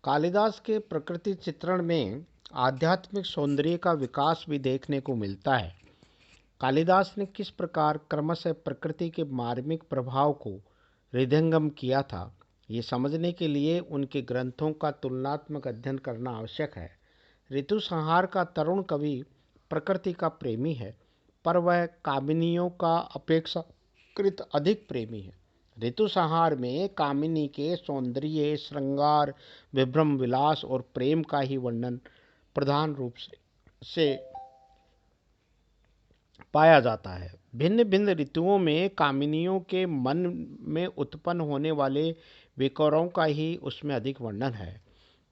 कालिदास के प्रकृति चित्रण में आध्यात्मिक सौंदर्य का विकास भी देखने को मिलता है। कालिदास ने किस प्रकार क्रमशः प्रकृति के मार्मिक प्रभाव को हृदयंगम किया था, ये समझने के लिए उनके ग्रंथों का तुलनात्मक अध्ययन करना आवश्यक है। ऋतु संहार का तरुण कवि प्रकृति का प्रेमी है, पर वह कामिनियों का अपेक्षाकृत अधिक प्रेमी है। ऋतु संहार में कामिनी के सौंदर्य, श्रृंगार, विभ्रम, विलास और प्रेम का ही वर्णन प्रधान रूप से पाया जाता है। भिन्न भिन्न ऋतुओं में कामिनियों के मन में उत्पन्न होने वाले विकारों का ही उसमें अधिक वर्णन है।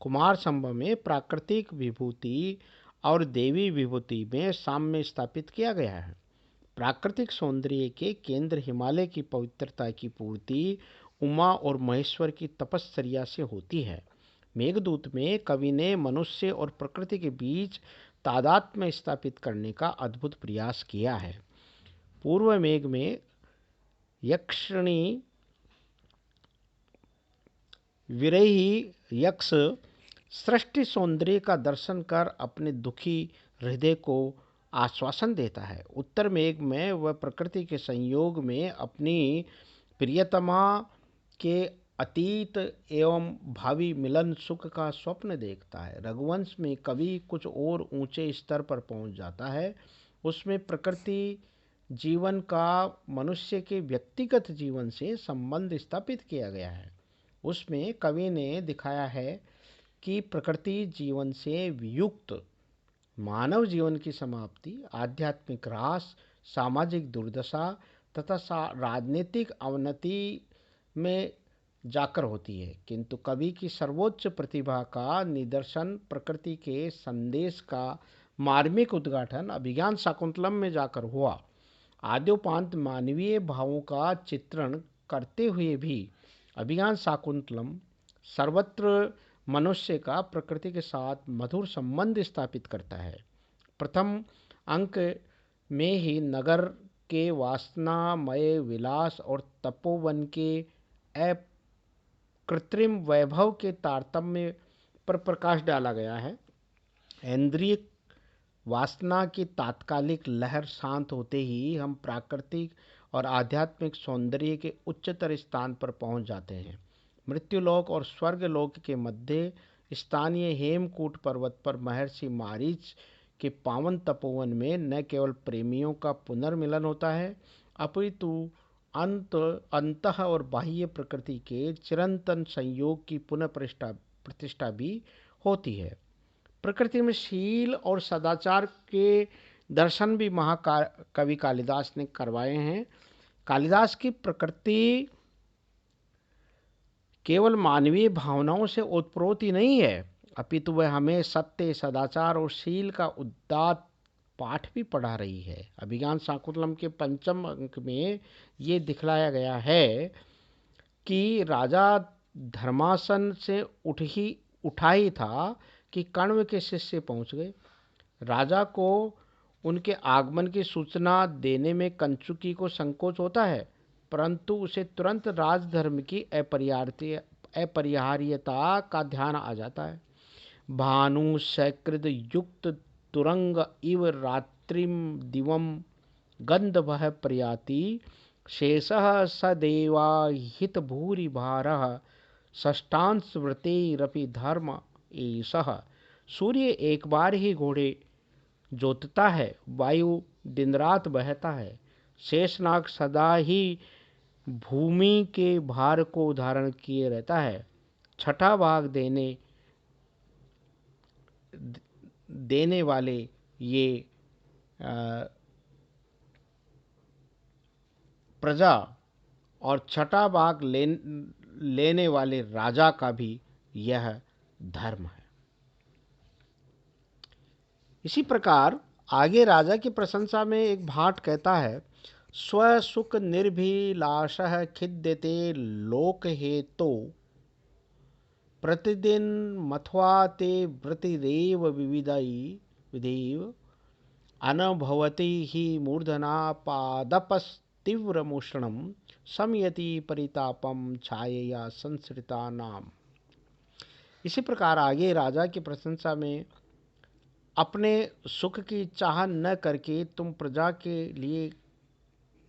कुमार संभव में प्राकृतिक विभूति और देवी विभूति में साम्य स्थापित किया गया है। प्राकृतिक सौंदर्य के केंद्र हिमालय की पवित्रता की पूर्ति उमा और महेश्वर की तपश्चर्या से होती है। मेघदूत में कवि ने मनुष्य और प्रकृति के बीच तादात्म्य स्थापित करने का अद्भुत प्रयास किया है। पूर्व मेघ में यक्षिणी विरही यक्ष सृष्टि सौंदर्य का दर्शन कर अपने दुखी हृदय को आश्वासन देता है। उत्तर मेघ में वह प्रकृति के संयोग में अपनी प्रियतमा के अतीत एवं भावी मिलन सुख का स्वप्न देखता है। रघुवंश में कवि कुछ और ऊंचे स्तर पर पहुंच जाता है। उसमें प्रकृति जीवन का मनुष्य के व्यक्तिगत जीवन से संबंध स्थापित किया गया है। उसमें कवि ने दिखाया है कि प्रकृति जीवन से वियुक्त मानव जीवन की समाप्ति, आध्यात्मिक ह्रास, सामाजिक दुर्दशा तथा राजनीतिक अवनति में जाकर होती है। किंतु कवि की सर्वोच्च प्रतिभा का निदर्शन प्रकृति के संदेश का मार्मिक उद्घाटन अभिज्ञान शाकुंतलम में जाकर हुआ। आद्योपांत मानवीय भावों का चित्रण करते हुए भी अभिज्ञान शाकुंतलम सर्वत्र मनुष्य का प्रकृति के साथ मधुर संबंध स्थापित करता है। प्रथम अंक में ही नगर के वासनामय विलास और तपोवन के अकृत्रिम वैभव के तारतम्य पर प्रकाश डाला गया है। इंद्रिय वासना की तात्कालिक लहर शांत होते ही हम प्राकृतिक और आध्यात्मिक सौंदर्य के उच्चतर स्थान पर पहुंच जाते हैं। मृत्युलोक और स्वर्गलोक के मध्य स्थानीय हेमकूट पर्वत पर महर्षि मारीच के पावन तपोवन में न केवल प्रेमियों का पुनर्मिलन होता है, अपितु अंतः और बाह्य प्रकृति के चिरंतन संयोग की पुनः प्रतिष्ठा भी होती है। प्रकृति में शील और सदाचार के दर्शन भी महाकवि कालिदास ने करवाए हैं। कालिदास की प्रकृति केवल मानवीय भावनाओं से ओतप्रोत ही नहीं है, अपितु वह हमें सत्य, सदाचार और शील का उदात्त पाठ भी पढ़ा रही है। अभिज्ञान शाकुंतलम के पंचम अंक में ये दिखलाया गया है कि राजा धर्मासन से उठा ही था कि कण्व के शिष्य पहुंच गए। राजा को उनके आगमन की सूचना देने में कंचुकी को संकोच होता है, परंतु उसे तुरंत राजधर्म की अपरिहार्यता का ध्यान आ जाता है। भानु सकृद युक्त तुरंग इव रात्रिम दिवम गंधवः प्रयाति शेषः सदेवा हित भूरि भारः षष्ठांश व्रतेरपि धर्म एषः। सूर्य एक बार ही घोड़े जोतता है, वायु दिन रात बहता है, शेषनाग सदा ही भूमि के भार को धारण किए रहता है। छठा भाग देने वाले ये प्रजा और छठा भाग लेने वाले राजा का भी यह धर्म है। इसी प्रकार आगे राजा की प्रशंसा में एक भाट कहता है, स्वसुख निर्भिलाषः खिद्यते लोक हेतो प्रतिदिन मथवा ते व्रतिरेव विधिव अनभवति ही मूर्धना पादपस्तीव्रमुष्णं शमयति परितापम छायया संसृता नाम। इसी प्रकार आगे राजा की प्रशंसा में, अपने सुख की चाह न करके तुम प्रजा के लिए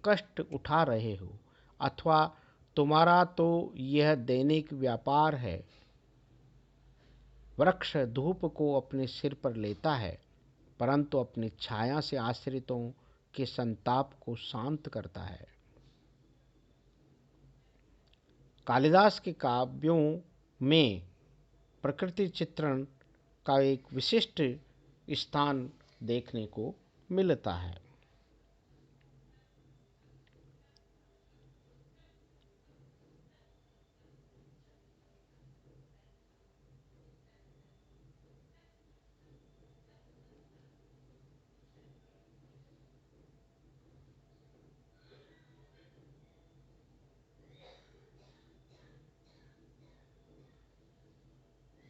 कष्ट उठा रहे हो, अथवा तुम्हारा तो यह दैनिक व्यापार है। वृक्ष धूप को अपने सिर पर लेता है, परंतु अपनी छाया से आश्रितों के संताप को शांत करता है। कालिदास के काव्यों में प्रकृति चित्रण का एक विशिष्ट स्थान देखने को मिलता है।